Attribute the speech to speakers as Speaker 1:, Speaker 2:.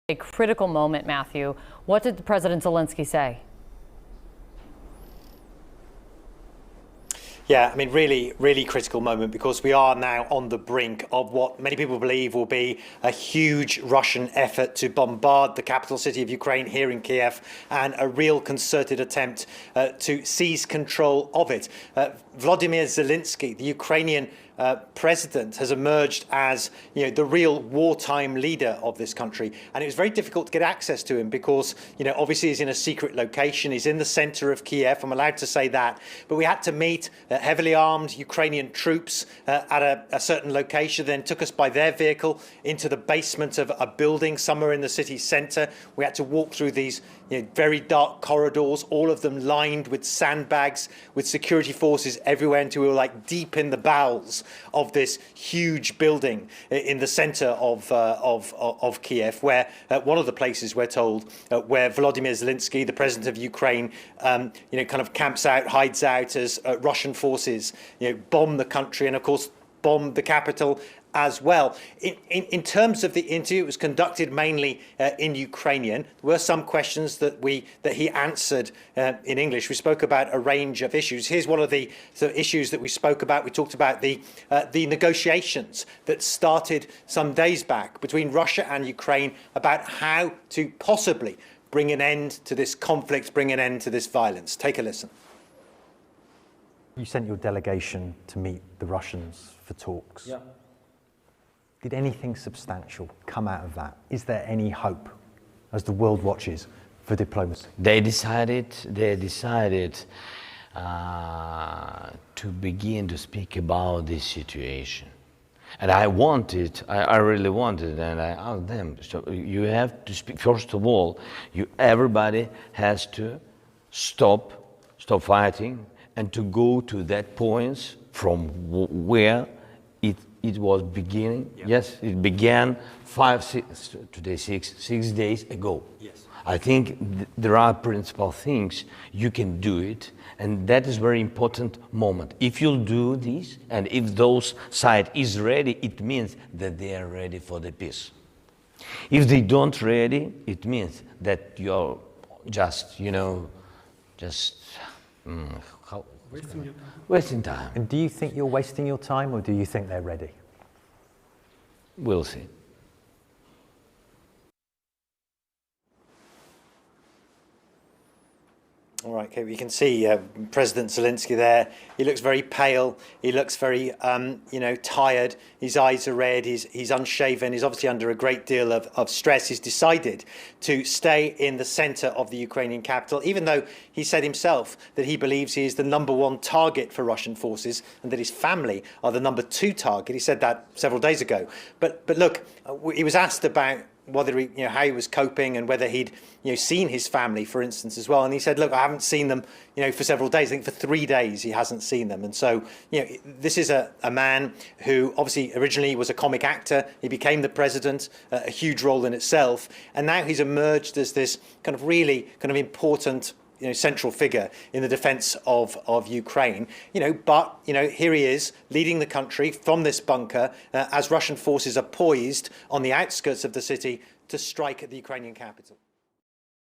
Speaker 1: A critical moment, Matthew. What did President Zelensky say?
Speaker 2: Yeah, I mean, really critical moment, because we are now on the brink of what many people believe will be a huge Russian effort to bombard the capital city of Ukraine here in Kyiv, and a real concerted attempt to seize control of it. Volodymyr Zelensky, the Ukrainian president, has emerged as the real wartime leader of this country, and it was very difficult to get access to him because obviously he's in a secret location. He's in the center of Kyiv, I'm allowed to say that, but we had to meet heavily armed Ukrainian troops at a certain location, then took us by their vehicle into the basement of a building somewhere in the city center. We had to walk through these very dark corridors, all of them lined with sandbags, with security forces everywhere, until we were like deep in the bowels of this huge building in the center of Kyiv, where one of the places, we're told, where Volodymyr Zelensky, the president of Ukraine, kind of camps out, hides out as Russian forces bomb the country, and of course bomb the capital as well. In terms of the interview, it was conducted mainly in Ukrainian. There were some questions that he answered in English. We spoke about a range of issues. Here's one of the issues that we spoke about. We talked about the negotiations that started some days back between Russia and Ukraine about how to possibly bring an end to this conflict, bring an end to this violence. Take a listen.
Speaker 3: You sent your delegation to meet the Russians for talks.
Speaker 4: Yeah.
Speaker 3: Did anything substantial come out of that? Is there any hope, as the world watches, for diplomacy?
Speaker 4: They decided to begin to speak about this situation. And I really wanted, and I asked them, so you have to speak, first of all, everybody has to stop fighting, and to go to that point from where it was beginning. Yeah. Yes, it began 6 days ago. Yes. I think there are principal things you can do it, and that is very important moment. If you'll do this, and if those side is ready, it means that they are ready for the peace. If they don't ready, it means that you're just, wasting time.
Speaker 3: And do you think you're wasting your time, or do you think they're ready?
Speaker 4: We'll see.
Speaker 2: All right, okay, we can see President Zelensky there. He looks very pale. He looks very, tired. His eyes are red. He's unshaven. He's obviously under a great deal of stress. He's decided to stay in the center of the Ukrainian capital, even though he said himself that he believes he is the #1 target for Russian forces, and that his family are the #2 target. He said that several days ago. But look, he was asked about whether he, how he was coping, and whether he'd, seen his family, for instance, as well. And he said, look, I haven't seen them, for several days. I think for 3 days he hasn't seen them. And so, this is a man who obviously originally was a comic actor. He became the president, a huge role in itself. And now he's emerged as this really important central figure in the defense of Ukraine, but here he is leading the country from this bunker as Russian forces are poised on the outskirts of the city to strike at the Ukrainian capital.